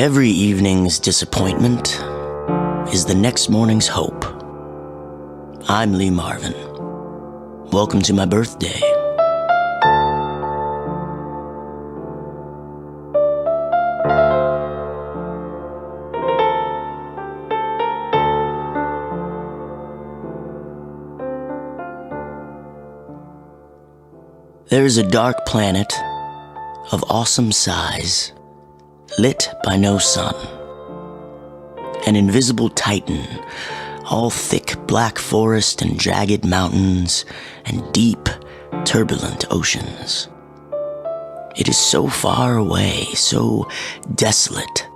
Every evening's disappointment is the next morning's hope. I'm Lee Marvin. Welcome to my birthday. There is a dark planet of awesome size, lit by no sun. An invisible titan, all thick black forest and jagged mountains and deep, turbulent oceans. It is so far away, so desolate,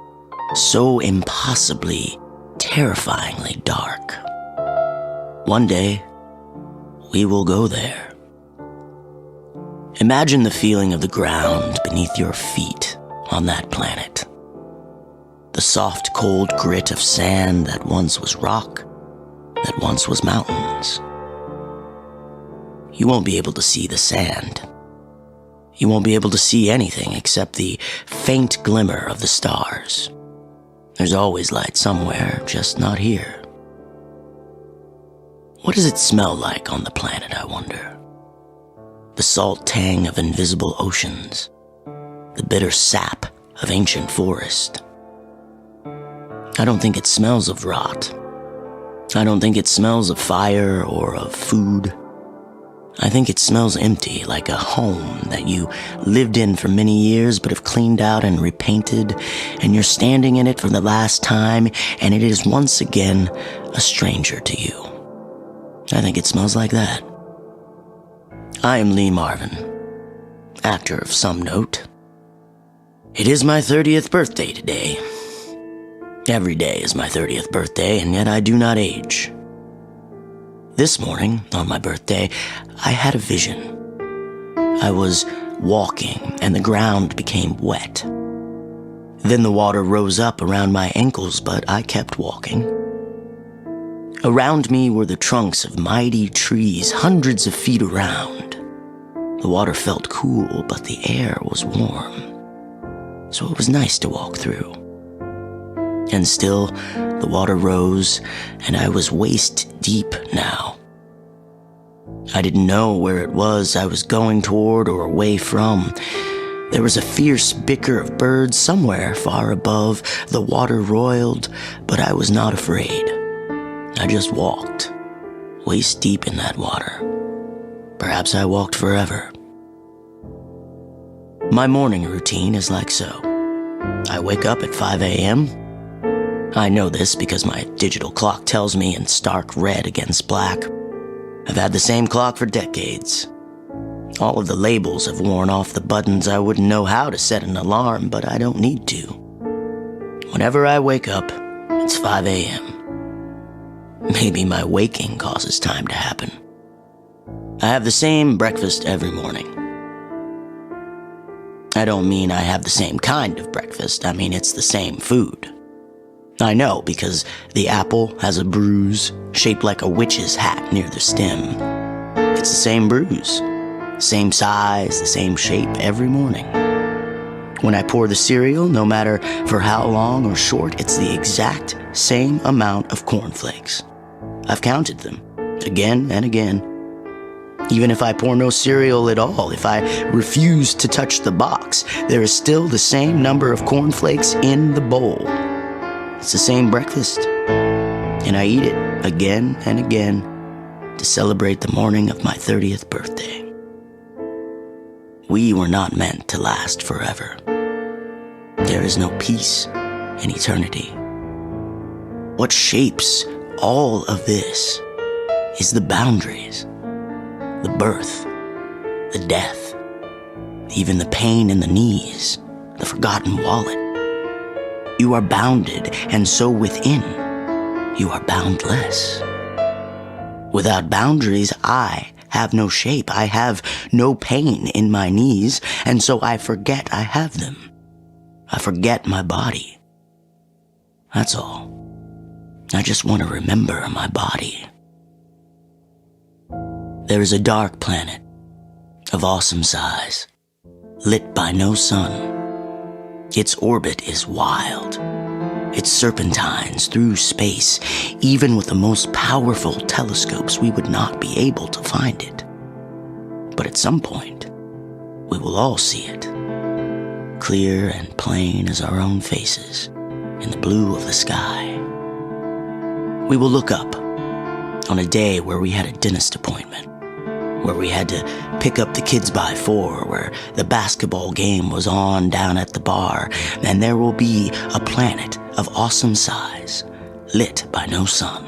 so impossibly, terrifyingly dark. One day, we will go there. Imagine the feeling of the ground beneath your feet on that planet. The soft, cold grit of sand that once was rock, that once was mountains. You won't be able to see the sand. You won't be able to see anything except the faint glimmer of the stars. There's always light somewhere, just not here. What does it smell like on the planet, I wonder? The salt tang of invisible oceans, the bitter sap of ancient forest. I don't think it smells of rot. I don't think it smells of fire or of food. I think it smells empty, like a home that you lived in for many years but have cleaned out and repainted, and you're standing in it for the last time, and it is once again a stranger to you. I think it smells like that. I am Lee Marvin, actor of some note. It is my 30th birthday today. Every day is my 30th birthday, and yet I do not age. This morning, on my birthday, I had a vision. I was walking, and the ground became wet. Then the water rose up around my ankles, but I kept walking. Around me were the trunks of mighty trees, hundreds of feet around. The water felt cool, but the air was warm, so it was nice to walk through. And still, the water rose, and I was waist deep now. I didn't know where it was I was going toward or away from. There was a fierce bicker of birds somewhere far above. The water roiled, but I was not afraid. I just walked, waist deep in that water. Perhaps I walked forever. My morning routine is like so. I wake up at 5 a.m. I know this because my digital clock tells me in stark red against black. I've had the same clock for decades. All of the labels have worn off the buttons. I wouldn't know how to set an alarm, but I don't need to. Whenever I wake up, it's 5 a.m. Maybe my waking causes time to happen. I have the same breakfast every morning. I don't mean I have the same kind of breakfast. I mean it's the same food. I know because the apple has a bruise shaped like a witch's hat near the stem. It's the same bruise, same size, the same shape every morning. When I pour the cereal, no matter for how long or short, it's the exact same amount of cornflakes. I've counted them, again and again. Even if I pour no cereal at all, if I refuse to touch the box, there is still the same number of cornflakes in the bowl. It's the same breakfast, and I eat it again and again to celebrate the morning of my 30th birthday. We were not meant to last forever. There is no peace in eternity. What shapes all of this is the boundaries, the birth, the death, even the pain in the knees, the forgotten wallet. You are bounded, and so within, you are boundless. Without boundaries, I have no shape. I have no pain in my knees, and so I forget I have them. I forget my body. That's all. I just want to remember my body. There is a dark planet of awesome size, lit by no sun. Its orbit is wild. It serpentines through space. Even with the most powerful telescopes, we would not be able to find it. But at some point, we will all see it, clear and plain as our own faces in the blue of the sky. We will look up on a day where we had a dentist appointment, where we had to pick up the kids by 4, where the basketball game was on down at the bar, and there will be a planet of awesome size, lit by no sun.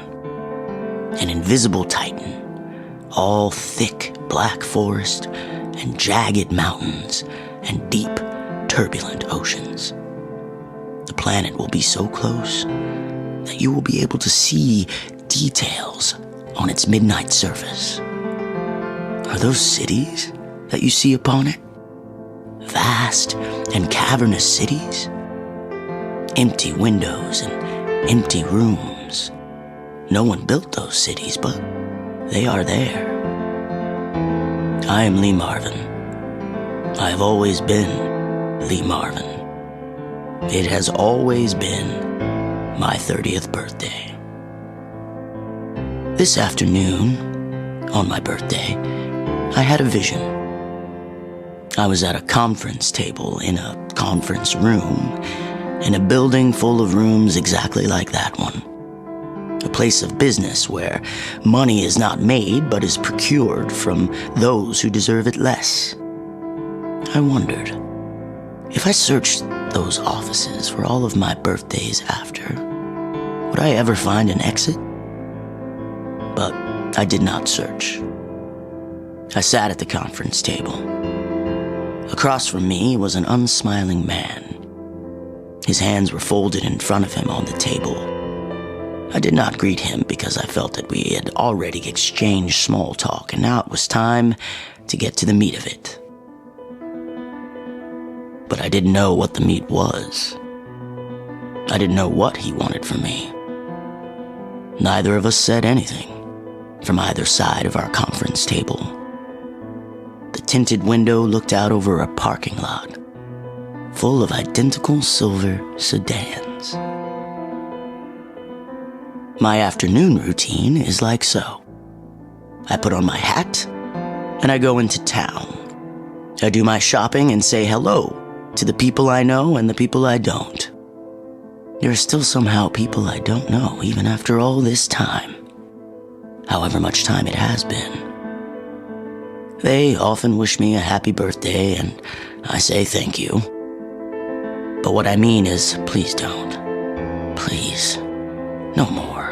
An invisible titan, all thick black forest and jagged mountains and deep, turbulent oceans. The planet will be so close that you will be able to see details on its midnight surface. Are those cities that you see upon it? Vast and cavernous cities? Empty windows and empty rooms. No one built those cities, but they are there. I am Lee Marvin. I have always been Lee Marvin. It has always been my 30th birthday. This afternoon, on my birthday, I had a vision. I was at a conference table in a conference room, in a building full of rooms exactly like that one. A place of business where money is not made but is procured from those who deserve it less. I wondered, if I searched those offices for all of my birthdays after, would I ever find an exit? But I did not search. I sat at the conference table. Across from me was an unsmiling man. His hands were folded in front of him on the table. I did not greet him because I felt that we had already exchanged small talk, and now it was time to get to the meat of it. But I didn't know what the meat was. I didn't know what he wanted from me. Neither of us said anything from either side of our conference table. The tinted window looked out over a parking lot full of identical silver sedans. My afternoon routine is like so. I put on my hat and I go into town. I do my shopping and say hello to the people I know and the people I don't. There are still somehow people I don't know, even after all this time. However much time it has been. They often wish me a happy birthday, and I say thank you. But what I mean is, please don't. Please, no more.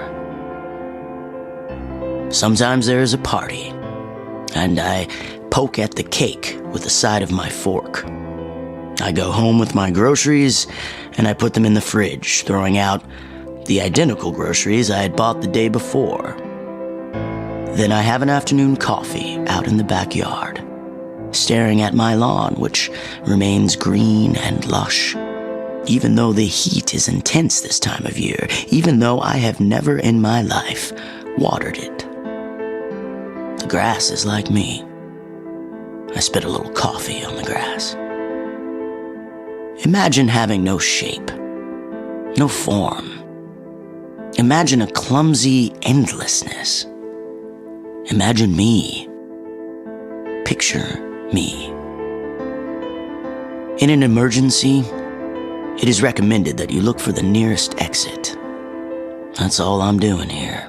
Sometimes there is a party, and I poke at the cake with the side of my fork. I go home with my groceries, and I put them in the fridge, throwing out the identical groceries I had bought the day before. Then I have an afternoon coffee out in the backyard, staring at my lawn, which remains green and lush, even though the heat is intense this time of year, even though I have never in my life watered it. The grass is like me. I spit a little coffee on the grass. Imagine having no shape, no form. Imagine a clumsy endlessness. Imagine me. Picture me. In an emergency, it is recommended that you look for the nearest exit. That's all I'm doing here.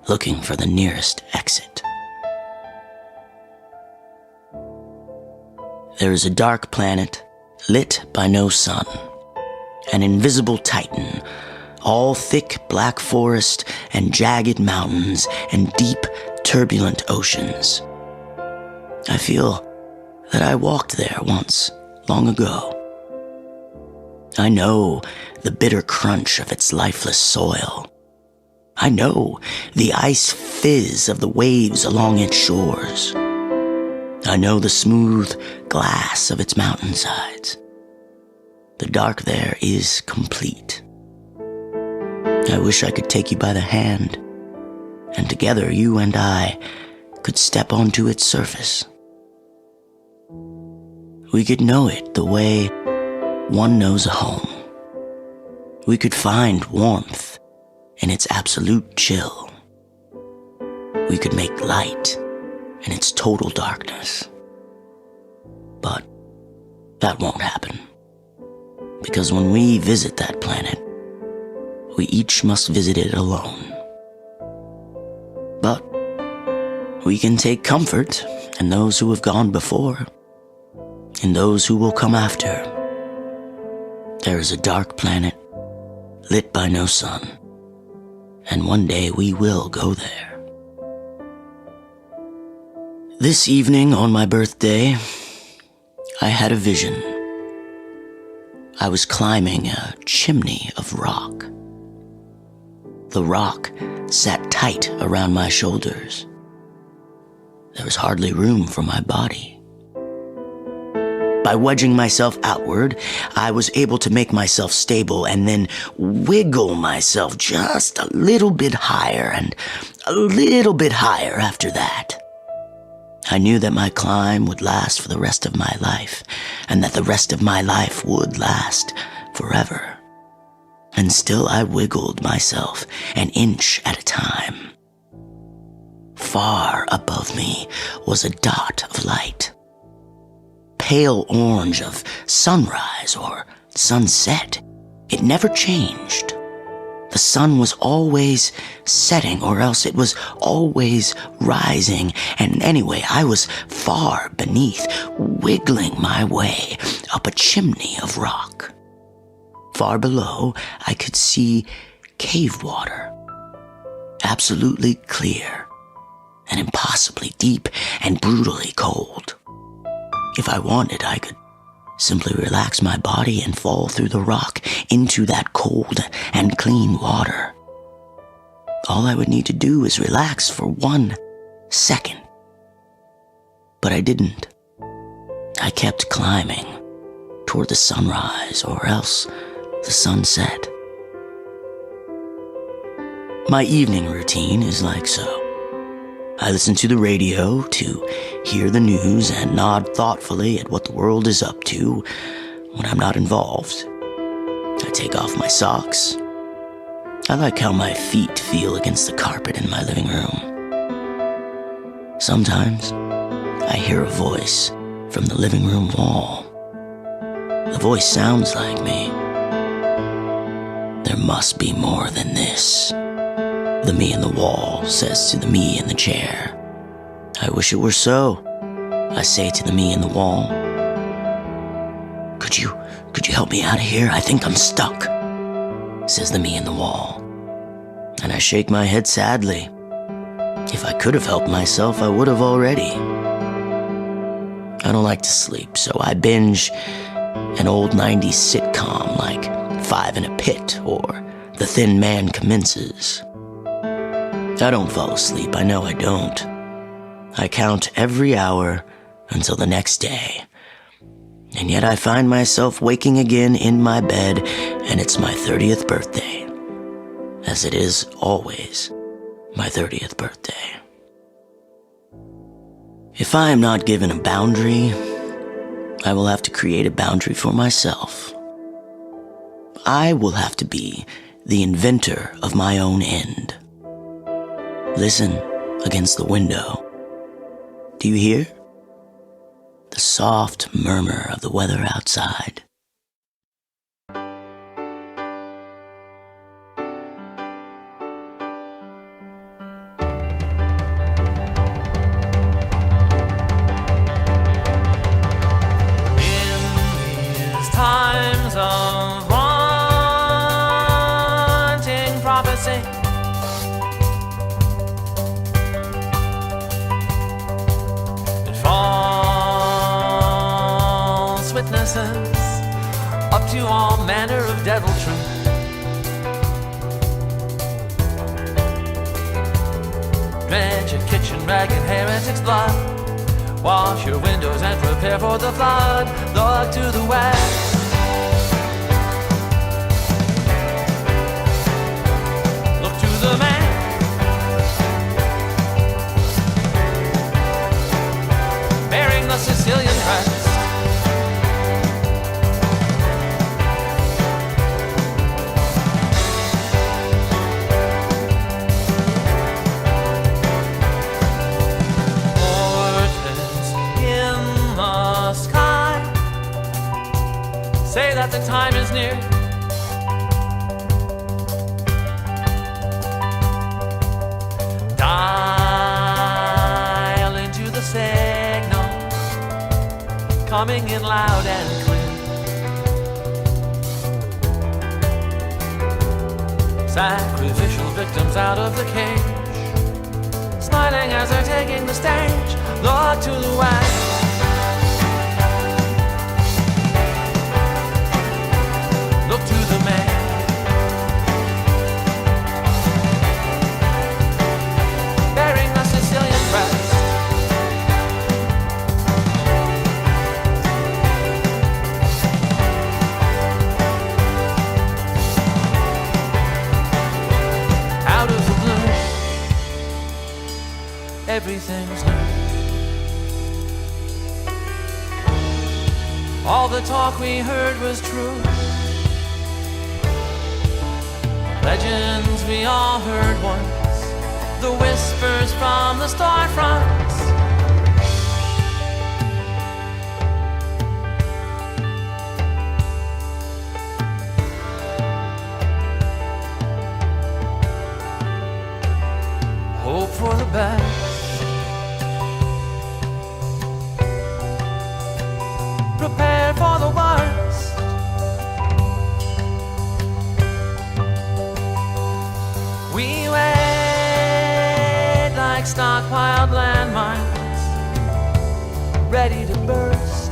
Looking for the nearest exit. There is a dark planet lit by no sun. An invisible titan, all thick black forest and jagged mountains and deep, turbulent oceans. I feel that I walked there once, long ago. I know the bitter crunch of its lifeless soil. I know the ice fizz of the waves along its shores. I know the smooth glass of its mountainsides. The dark there is complete. I wish I could take you by the hand, and together you and I could step onto its surface. We could know it the way one knows a home. We could find warmth in its absolute chill. We could make light in its total darkness. But that won't happen. Because when we visit that planet, we each must visit it alone. But we can take comfort in those who have gone before, in those who will come after. There is a dark planet, lit by no sun, and one day we will go there. This evening on my birthday, I had a vision. I was climbing a chimney of rock. The rock sat tight around my shoulders. There was hardly room for my body. By wedging myself outward, I was able to make myself stable and then wiggle myself just a little bit higher and a little bit higher after that. I knew that my climb would last for the rest of my life, and that the rest of my life would last forever. And still I wiggled myself an inch at a time. Far above me was a dot of light. Pale orange of sunrise or sunset. It never changed. The sun was always setting, or else it was always rising, and anyway, I was far beneath, wiggling my way up a chimney of rock. Far below, I could see cave water, absolutely clear, and impossibly deep and brutally cold. If I wanted, I could simply relax my body and fall through the rock into that cold and clean water. All I would need to do is relax for 1 second. But I didn't. I kept climbing toward the sunrise or else the sunset. My evening routine is like so. I listen to the radio to hear the news and nod thoughtfully at what the world is up to when I'm not involved. I take off my socks. I like how my feet feel against the carpet in my living room. Sometimes I hear a voice from the living room wall. The voice sounds like me. There must be more than this. The me in the wall says to the me in the chair. I wish it were so, I say to the me in the wall. Could you help me out of here? I think I'm stuck, says the me in the wall. And I shake my head sadly. If I could have helped myself, I would have already. I don't like to sleep, so I binge an old 90s sitcom like Five in a Pit or The Thin Man Commences. I don't fall asleep, I know I don't. I count every hour until the next day. And yet I find myself waking again in my bed, and it's my 30th birthday. As it is always my 30th birthday. If I am not given a boundary, I will have to create a boundary for myself. I will have to be the inventor of my own end. Listen against the window. Do you hear? The soft murmur of the weather outside. In these times of wanting prophecy, witnesses up to all manner of deviltry. Drench your kitchen rag in heretic's blood. Wash your windows and prepare for the flood. Look to the west. Look to the man. Bearing the Sicilian crest. say that the time is near. Dial into the signal, coming in loud and clear. Sacrificial victims out of the cage, smiling as they're taking the stage. Look to the west, look to the man, bearing the Sicilian crest. Out of the blue, everything's new. All the talk we heard was true. Legends we all heard once, the whispers from the storefronts. Hope for the best, prepare for the worst. We wait like stockpiled landmines, ready to burst.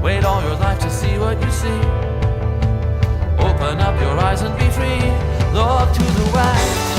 Wait all your life to see what you see. Open up your eyes and be free. Look to the west,